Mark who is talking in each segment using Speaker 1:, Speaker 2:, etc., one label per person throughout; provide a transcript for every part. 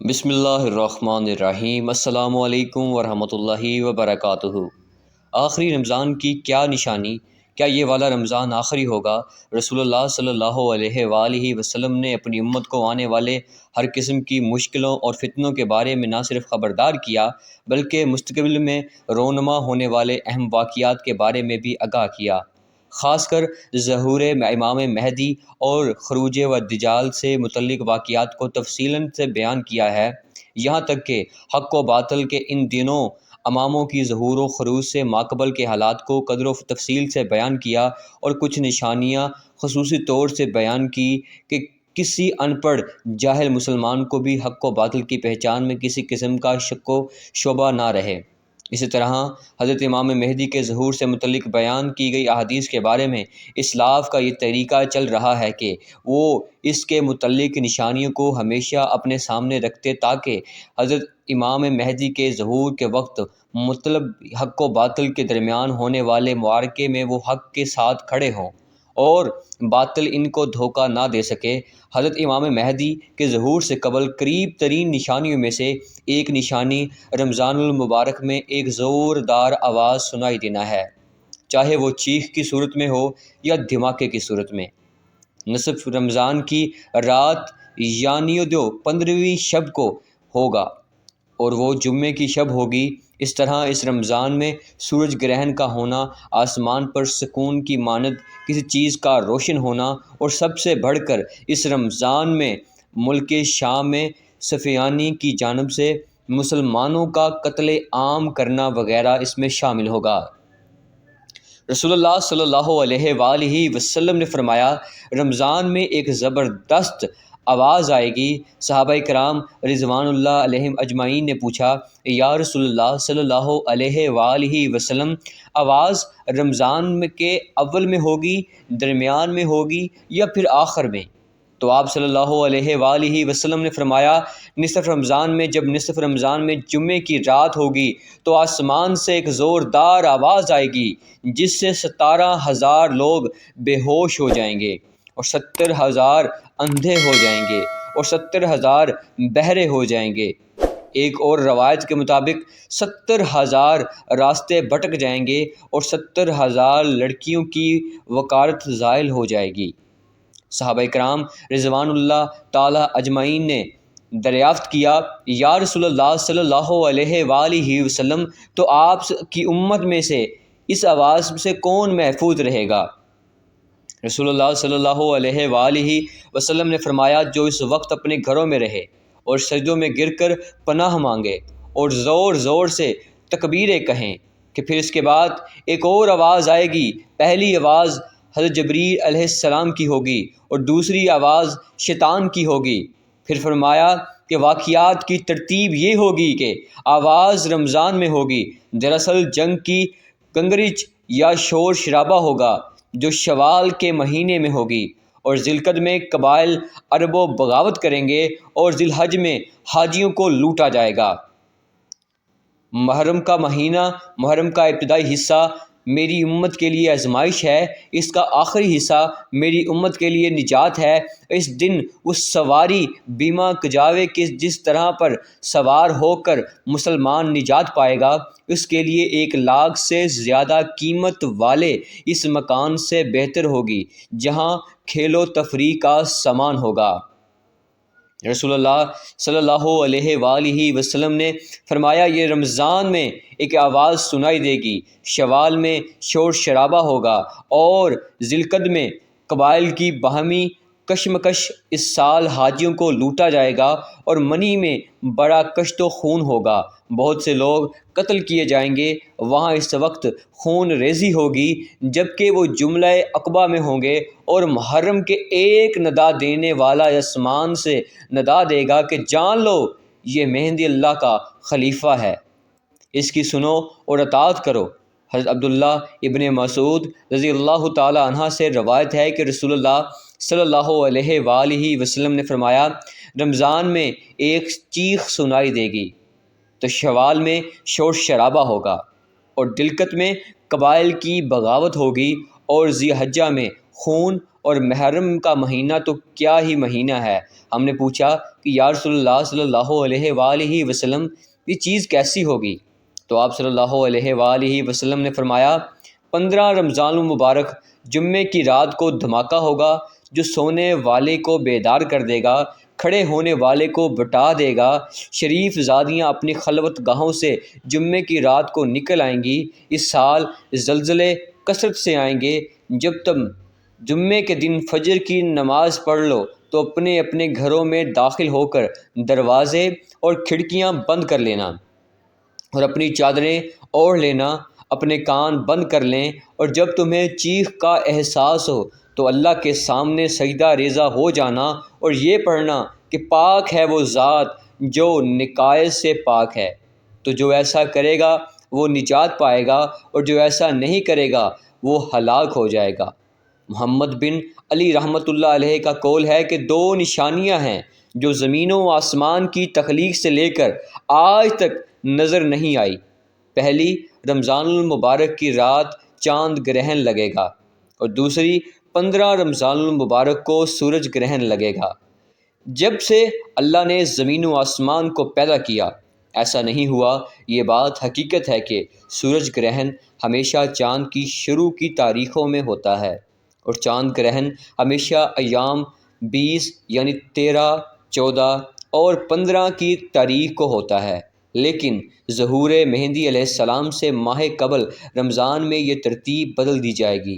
Speaker 1: بسم اللہ الرحمن الرحیم۔ السلام علیکم ورحمۃ اللہ وبرکاتہ۔ آخری رمضان کی کیا نشانی؟ کیا یہ والا رمضان آخری ہوگا؟ رسول اللہ صلی اللہ علیہ وآلہ وسلم نے اپنی امت کو آنے والے ہر قسم کی مشکلوں اور فتنوں کے بارے میں نہ صرف خبردار کیا بلکہ مستقبل میں رونما ہونے والے اہم واقعات کے بارے میں بھی آگاہ کیا۔ خاص کر ظہور امام مہدی اور خروج و دجال سے متعلق واقعات کو تفصیلاً سے بیان کیا ہے، یہاں تک کہ حق و باطل کے ان دونوں اماموں کی ظہور و خروج سے ماقبل کے حالات کو قدر و تفصیل سے بیان کیا، اور کچھ نشانیاں خصوصی طور سے بیان کی کہ کسی ان پڑھ جاہل مسلمان کو بھی حق و باطل کی پہچان میں کسی قسم کا شک و شبہ نہ رہے۔ اسی طرح حضرت امام مہدی کے ظہور سے متعلق بیان کی گئی احادیث کے بارے میں اسلاف کا یہ طریقہ چل رہا ہے کہ وہ اس کے متعلق نشانیوں کو ہمیشہ اپنے سامنے رکھتے تاکہ حضرت امام مہدی کے ظہور کے وقت مطلب حق و باطل کے درمیان ہونے والے معرکے میں وہ حق کے ساتھ کھڑے ہوں اور باطل ان کو دھوکہ نہ دے سکے۔ حضرت امام مہدی کے ظہور سے قبل قریب ترین نشانیوں میں سے ایک نشانی رمضان المبارک میں ایک زوردار آواز سنائی دینا ہے، چاہے وہ چیخ کی صورت میں ہو یا دھماکے کی صورت میں۔ نصف رمضان کی رات یعنی 15ویں شب کو ہوگا اور وہ جمعے کی شب ہوگی۔ اس طرح اس رمضان میں سورج گرہن کا ہونا، آسمان پر سکون کی مانند کسی چیز کا روشن ہونا، اور سب سے بڑھ کر اس رمضان میں ملک شام میں صفیانی کی جانب سے مسلمانوں کا قتل عام کرنا وغیرہ اس میں شامل ہوگا۔ رسول اللہ صلی اللہ علیہ وآلہ وسلم نے فرمایا، رمضان میں ایک زبردست آواز آئے گی۔ صحابہ کرام رضوان اللہ علیہم اجمعین نے پوچھا، یا رسول اللہ صلی اللہ علیہ وآلہ وسلم، آواز رمضان کے اول میں ہوگی، درمیان میں ہوگی یا پھر آخر میں؟ تو آپ صلی اللہ علیہ وآلہ وسلم نے فرمایا، نصف رمضان میں، جب نصف رمضان میں جمعے کی رات ہوگی تو آسمان سے ایک زوردار آواز آئے گی جس سے 17,000 لوگ بے ہوش ہو جائیں گے اور 70,000 اندھے ہو جائیں گے اور 70,000 بہرے ہو جائیں گے۔ ایک اور روایت کے مطابق 70,000 راستے بھٹک جائیں گے اور 70,000 لڑکیوں کی وقارت زائل ہو جائے گی۔ صحابہ کرام رضوان اللہ تعالی اجمعین نے دریافت کیا، یا رسول اللہ صلی اللہ علیہ وآلہ وسلم، تو آپ کی امت میں سے اس آواز سے کون محفوظ رہے گا؟ رسول اللہ صلی اللہ علیہ وآلہ وسلم نے فرمایا، جو اس وقت اپنے گھروں میں رہے اور سجدوں میں گر کر پناہ مانگے اور زور زور سے تکبیریں کہیں، کہ پھر اس کے بعد ایک اور آواز آئے گی۔ پہلی آواز حضرت جبریل علیہ السلام کی ہوگی اور دوسری آواز شیطان کی ہوگی۔ پھر فرمایا کہ واقعات کی ترتیب یہ ہوگی کہ آواز رمضان میں ہوگی، دراصل جنگ کی گنگرج یا شور شرابہ ہوگا جو شوال کے مہینے میں ہوگی، اور ذی القعدہ میں قبائل عرب و بغاوت کریں گے، اور ذی الحج میں حاجیوں کو لوٹا جائے گا۔ محرم کا مہینہ، محرم کا ابتدائی حصہ میری امت کے لیے آزمائش ہے، اس کا آخری حصہ میری امت کے لیے نجات ہے۔ اس دن اس سواری بیمہ کجاوے کے جس طرح پر سوار ہو کر مسلمان نجات پائے گا، اس کے لیے 1,00,000 سے زیادہ قیمت والے اس مکان سے بہتر ہوگی جہاں کھیل و تفریح کا سامان ہوگا۔ رسول اللہ صلی اللہ علیہ وآلہ وسلم نے فرمایا، یہ رمضان میں ایک آواز سنائی دے گی، شوال میں شور شرابہ ہوگا اور ذی القعدہ میں قبائل کی باہمی کشمکش۔ اس سال حاجیوں کو لوٹا جائے گا اور منی میں بڑا کشت و خون ہوگا، بہت سے لوگ قتل کیے جائیں گے۔ وہاں اس وقت خون ریزی ہوگی جبکہ وہ جملہ عقبہ میں ہوں گے، اور محرم کے ایک ندا دینے والا آسمان سے ندا دے گا کہ جان لو یہ مہدی اللہ کا خلیفہ ہے، اس کی سنو اور اطاعت کرو۔ حضرت عبداللہ ابن مسعود رضی اللہ تعالی عنہ سے روایت ہے کہ رسول اللہ صلی اللہ علیہ وآلہ وسلم نے فرمایا، رمضان میں ایک چیخ سنائی دے گی تو شوال میں شور شرابہ ہوگا اور ذی القعدہ میں قبائل کی بغاوت ہوگی اور ذی الحجہ میں خون اور محرم کا مہینہ تو کیا ہی مہینہ ہے۔ ہم نے پوچھا کہ یا رسول اللہ صلی اللہ علیہ وآلہ وسلم یہ چیز کیسی ہوگی؟ تو آپ صلی اللہ علیہ وآلہ وسلم نے فرمایا 15 رمضان المبارک جمعے کی رات کو دھماکہ ہوگا جو سونے والے کو بیدار کر دے گا، کھڑے ہونے والے کو بٹا دے گا۔ شریف زادیاں اپنی خلوت گاہوں سے جمعے کی رات کو نکل آئیں گی۔ اس سال زلزلے کثرت سے آئیں گے۔ جب تم جمعے کے دن فجر کی نماز پڑھ لو تو اپنے اپنے گھروں میں داخل ہو کر دروازے اور کھڑکیاں بند کر لینا اور اپنی چادریں اوڑھ لینا، اپنے کان بند کر لیں، اور جب تمہیں چیخ کا احساس ہو تو اللہ کے سامنے سجدہ ریزہ ہو جانا اور یہ پڑھنا کہ پاک ہے وہ ذات جو نکائص سے پاک ہے۔ تو جو ایسا کرے گا وہ نجات پائے گا اور جو ایسا نہیں کرے گا وہ ہلاک ہو جائے گا۔ محمد بن علی رحمۃ اللہ علیہ کا قول ہے کہ 2 نشانیاں ہیں جو زمین و آسمان کی تخلیق سے لے کر آج تک نظر نہیں آئی۔ پہلی، رمضان المبارک کی رات چاند گرہن لگے گا، اور دوسری 15 رمضان المبارک کو سورج گرہن لگے گا۔ جب سے اللہ نے زمین و آسمان کو پیدا کیا ایسا نہیں ہوا۔ یہ بات حقیقت ہے کہ سورج گرہن ہمیشہ چاند کی شروع کی تاریخوں میں ہوتا ہے، اور چاند گرہن ہمیشہ ایام 20 یعنی 13، 14 اور 15 کی تاریخ کو ہوتا ہے، لیکن ظہور مہدی علیہ السلام سے ماہ قبل رمضان میں یہ ترتیب بدل دی جائے گی۔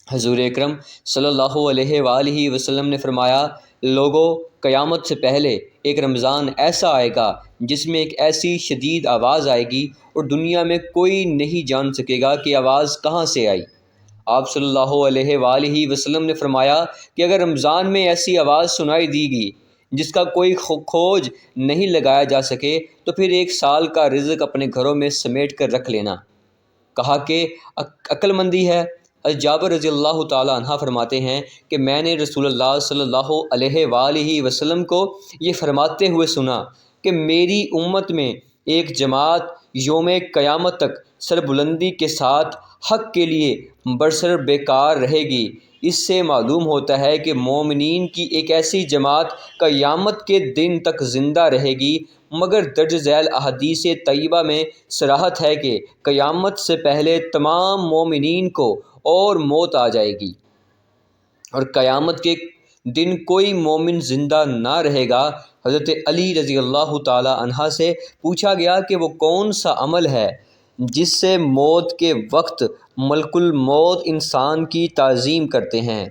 Speaker 1: حضور اکرم صلی اللہ علیہ وآلہ وسلم نے فرمایا، لوگوں، قیامت سے پہلے ایک رمضان ایسا آئے گا جس میں ایک ایسی شدید آواز آئے گی اور دنیا میں کوئی نہیں جان سکے گا کہ آواز کہاں سے آئی۔ آپ صلی اللہ علیہ وآلہ وسلم نے فرمایا کہ اگر رمضان میں ایسی آواز سنائی دی گئی جس کا کوئی کھوج نہیں لگایا جا سکے تو پھر 1 سال کا رزق اپنے گھروں میں سمیٹ کر رکھ لینا۔ کہا کہ عقل مندی ہے؟ جابر رضی اللہ تعالی عنہ فرماتے ہیں کہ میں نے رسول اللہ صلی اللہ علیہ وآلہ وسلم کو یہ فرماتے ہوئے سنا کہ میری امت میں ایک جماعت یوم قیامت تک سربلندی کے ساتھ حق کے لیے برسر بیکار رہے گی۔ اس سے معلوم ہوتا ہے کہ مومنین کی ایک ایسی جماعت قیامت کے دن تک زندہ رہے گی، مگر درج ذیل احادیث طیبہ میں صراحت ہے کہ قیامت سے پہلے تمام مومنین کو اور موت آ جائے گی، اور قیامت کے دن کوئی مومن زندہ نہ رہے گا۔ حضرت علی رضی اللہ تعالی عنہ سے پوچھا گیا کہ وہ کون سا عمل ہے جس سے موت کے وقت ملک الموت انسان کی تعظیم کرتے ہیں،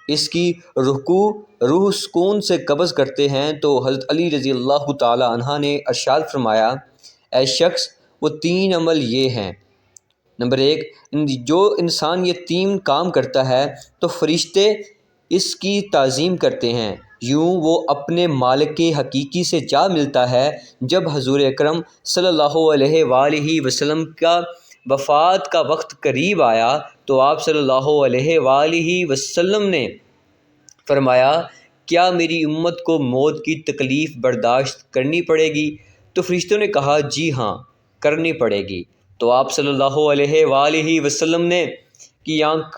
Speaker 1: اس کی روح سکون سے قبض کرتے ہیں؟ تو حضرت علی رضی اللہ تعالی عنہ نے ارشاد فرمایا، اے شخص، وہ 3 عمل یہ ہیں۔ نمبر 1، جو انسان یہ 3 کام کرتا ہے تو فرشتے اس کی تعظیم کرتے ہیں، یوں وہ اپنے مالک حقیقی سے جا ملتا ہے۔ جب حضور اکرم صلی اللہ علیہ وآلہ وسلم کا وفات کا وقت قریب آیا تو آپ صلی اللہ علیہ وآلہ وسلم نے فرمایا، کیا میری امت کو موت کی تکلیف برداشت کرنی پڑے گی؟ تو فرشتوں نے کہا، جی ہاں، کرنی پڑے گی۔ تو آپ صلی اللہ علیہ وآلہ وسلم نے کی آنکھ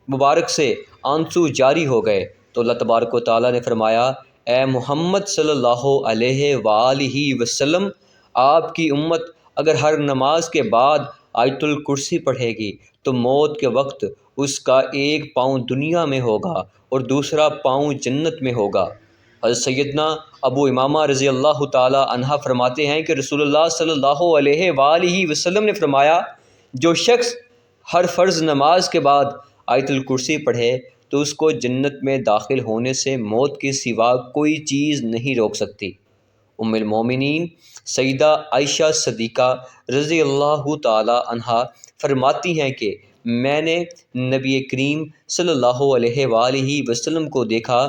Speaker 1: مبارک سے آنسو جاری ہو گئے تو اللہ تبارک و تعالیٰ نے فرمایا، اے محمد صلی اللہ علیہ وآلہ وسلم، آپ کی امت اگر ہر نماز کے بعد آیت الکرسی پڑھے گی تو موت کے وقت اس کا ایک پاؤں دنیا میں ہوگا اور دوسرا پاؤں جنت میں ہوگا۔ حضرت سیدنا ابو امامہ رضی اللہ تعالی عنہ فرماتے ہیں کہ رسول اللہ صلی اللہ علیہ وآلہ وسلم نے فرمایا، جو شخص ہر فرض نماز کے بعد آیت الکرسی پڑھے تو اس کو جنت میں داخل ہونے سے موت کے سوا کوئی چیز نہیں روک سکتی۔ ام المومنین سیدہ عائشہ صدیقہ رضی اللہ تعالی عنہا فرماتی ہیں کہ میں نے نبی کریم صلی اللہ علیہ وآلہ وسلم کو دیکھا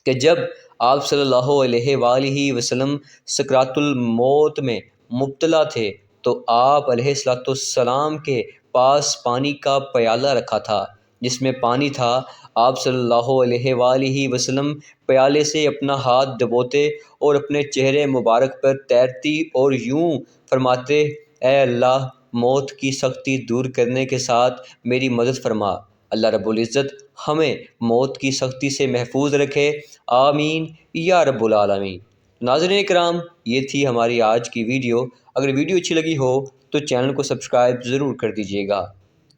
Speaker 1: کہ جب آپ صلی اللہ علیہ وآلہ وسلم سکرات الموت میں مبتلا تھے تو آپ علیہ السلام کے پاس پانی کا پیالہ رکھا تھا جس میں پانی تھا۔ آپ صلی اللہ علیہ وآلہ وسلم پیالے سے اپنا ہاتھ ڈبوتے اور اپنے چہرے مبارک پر تیرتی اور یوں فرماتے، اے اللہ، موت کی سختی دور کرنے کے ساتھ میری مدد فرما۔ اللہ رب العزت ہمیں موت کی سختی سے محفوظ رکھے، آمین یا رب العالمین۔ ناظرین کرام، یہ تھی ہماری آج کی ویڈیو۔ اگر ویڈیو اچھی لگی ہو تو چینل کو سبسکرائب ضرور کر دیجیے گا۔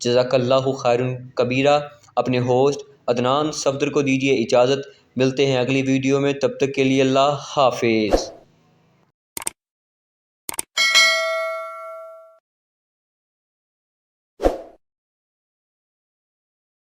Speaker 1: جزاک اللہ خیر کبیرہ۔ اپنے ہوسٹ عدنان صفدر کو دیجیے اجازت، ملتے ہیں اگلی ویڈیو میں، تب تک کے لیے اللہ حافظ۔